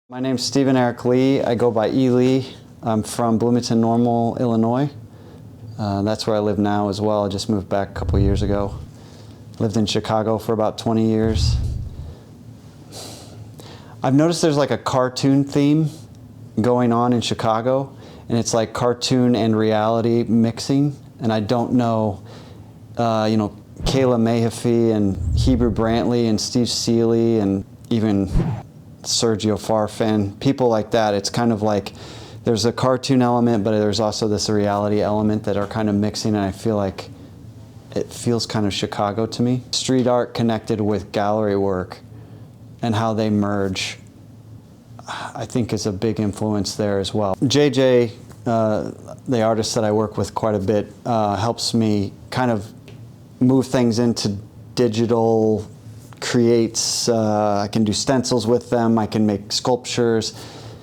My name's Stephen Eric Lee. I go by E. Lee. I'm from Bloomington Normal, Illinois. That's where I live now as well. I just moved back a couple years ago. Lived in Chicago for about 20 years. I've noticed there's like a cartoon theme going on in Chicago, and it's like cartoon and reality mixing. And I don't know, Kayla Mayhaffey and Heber Brantley and Steve Seeley and even Sergio Farfan, people like that. It's kind of like there's a cartoon element, but there's also this reality element that are kind of mixing, and I feel like it feels kind of Chicago to me. Street art connected with gallery work and how they merge, I think, is a big influence there as well. JJ, the artist that I work with quite a bit, helps me kind of move things into digital, creates, I can do stencils with them, I can make sculptures.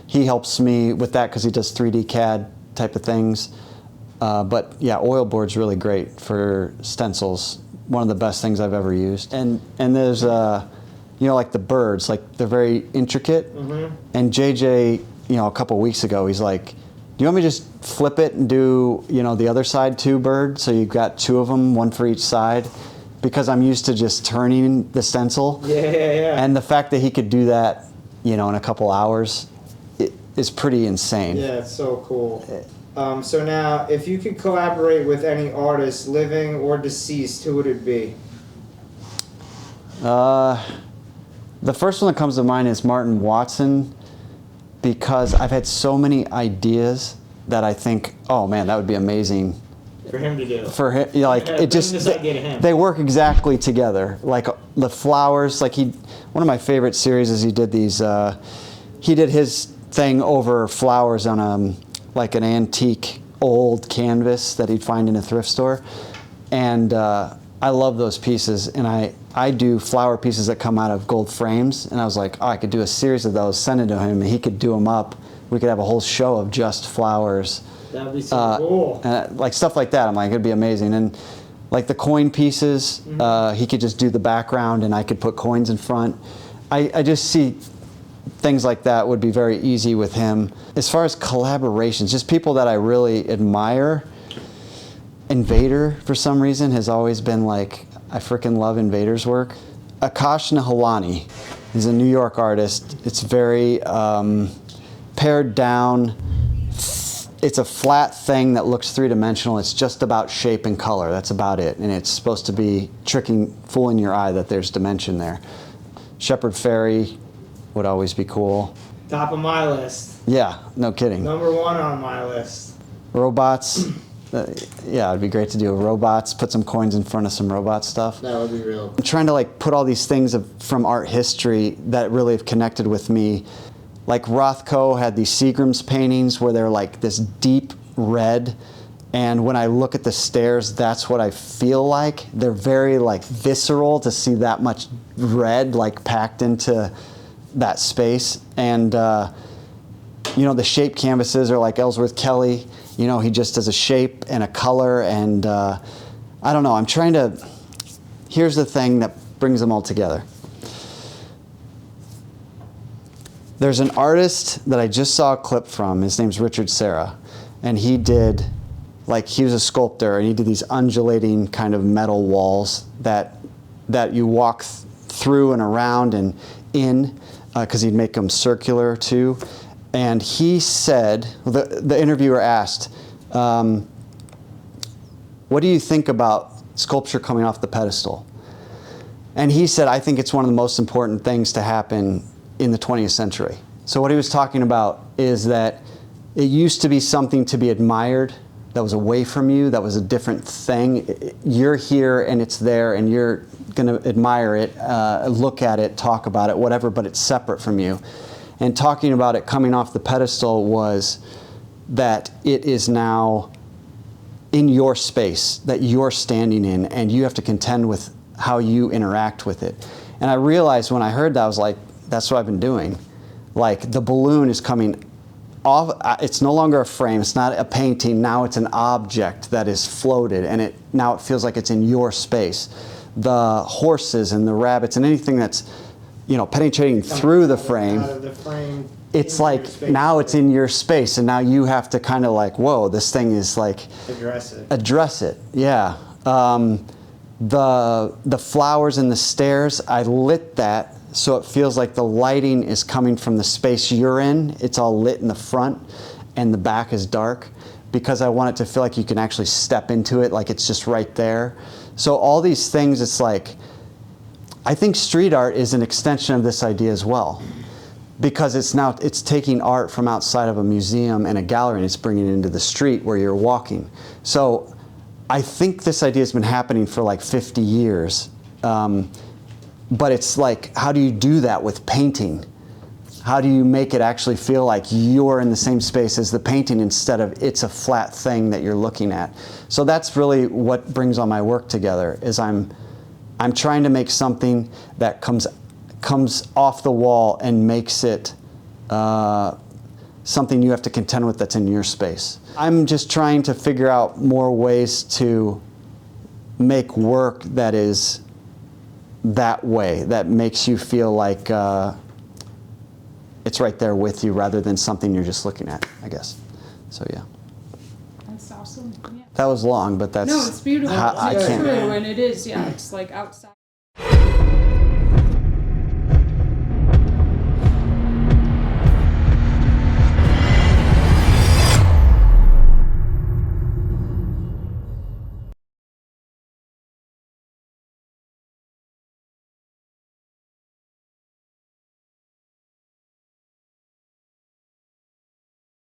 He helps me with that because he does 3D CAD type of things. But yeah, oil board's really great for stencils. One of the best things I've ever used. And there's, like the birds, like they're very intricate. Mm-hmm. And JJ, a couple weeks ago, he's like, do you want me to just flip it and do, the other side too, bird? So you've got two of them, one for each side. Because I'm used to just turning the stencil. Yeah. And the fact that he could do that, in a couple hours, is pretty insane. Yeah, it's so cool. So now, if you could collaborate with any artist, living or deceased, who would it be? The first one that comes to mind is Martin Watson, because I've had so many ideas that I think, oh man, that would be amazing. For him to do. For him, it just, they work exactly together. Like the flowers, one of my favorite series is he did his thing over flowers on like an antique old canvas that he'd find in a thrift store. And I love those pieces, and I do flower pieces that come out of gold frames, and I was like, I could do a series of those, send it to him, and he could do them up. We could have a whole show of just flowers. That would be so cool. And stuff like that, I'm like, it'd be amazing. And like the coin pieces, mm-hmm. He could just do the background and I could put coins in front. I just see things like that would be very easy with him. As far as collaborations, just people that I really admire, Invader, for some reason, has always been like, I freaking love Invader's work. Akash Nahalani is a New York artist. It's very pared down. It's a flat thing that looks three-dimensional. It's just about shape and color. That's about it. And it's supposed to be fooling your eye that there's dimension there. Shepard Fairey would always be cool. Top of my list. Yeah, no kidding. Number one on my list. Robots. Yeah, it'd be great to do robots, put some coins in front of some robot stuff. That would be real. I'm trying to put all these things from art history that really have connected with me. Like Rothko had these Seagram's paintings where they're like this deep red, and when I look at the stairs, that's what I feel like. They're very visceral to see that much red packed into that space. And the shape canvases are like Ellsworth Kelly. He just does a shape and a color, and I don't know. Here's the thing that brings them all together. There's an artist that I just saw a clip from. His name's Richard Serra, and he did, he was a sculptor, and he did these undulating kind of metal walls that you walk through and around and in, because he'd make them circular too. And he said, the interviewer asked, what do you think about sculpture coming off the pedestal? And he said, I think it's one of the most important things to happen in the 20th century. So what he was talking about is that it used to be something to be admired that was away from you, that was a different thing. You're here and it's there and you're gonna admire it, look at it, talk about it, whatever, but it's separate from you. And talking about it coming off the pedestal was that it is now in your space that you're standing in, and you have to contend with how you interact with it. And I realized when I heard that, I was like, that's what I've been doing. The balloon is coming off, it's no longer a frame, it's not a painting, now it's an object that is floated, and now it feels like it's in your space. The horses and the rabbits and anything that's you know, penetrating through the frame. Out of the frame. It's into like your space. now it's in your space, and now you have to kind of like, whoa, this thing is like Address it. Yeah. The flowers and the stairs, I lit that so it feels like the lighting is coming from the space you're in. It's all lit in the front, and the back is dark, because I want it to feel like you can actually step into it, like it's just right there. So all these things, it's like, I think street art is an extension of this idea as well, because it's taking art from outside of a museum and a gallery, and it's bringing it into the street where you're walking. So I think this idea has been happening for like 50 years. But it's like, how do you do that with painting? How do you make it actually feel like you're in the same space as the painting instead of it's a flat thing that you're looking at? So that's really what brings all my work together, is I'm trying to make something that comes off the wall and makes it something you have to contend with that's in your space. I'm just trying to figure out more ways to make work that is that way, that makes you feel like it's right there with you rather than something you're just looking at, I guess. So yeah. That's awesome. Yeah. That was long, but that's No, it's beautiful. I It's can't. true, and it is. Yeah, it's like outside.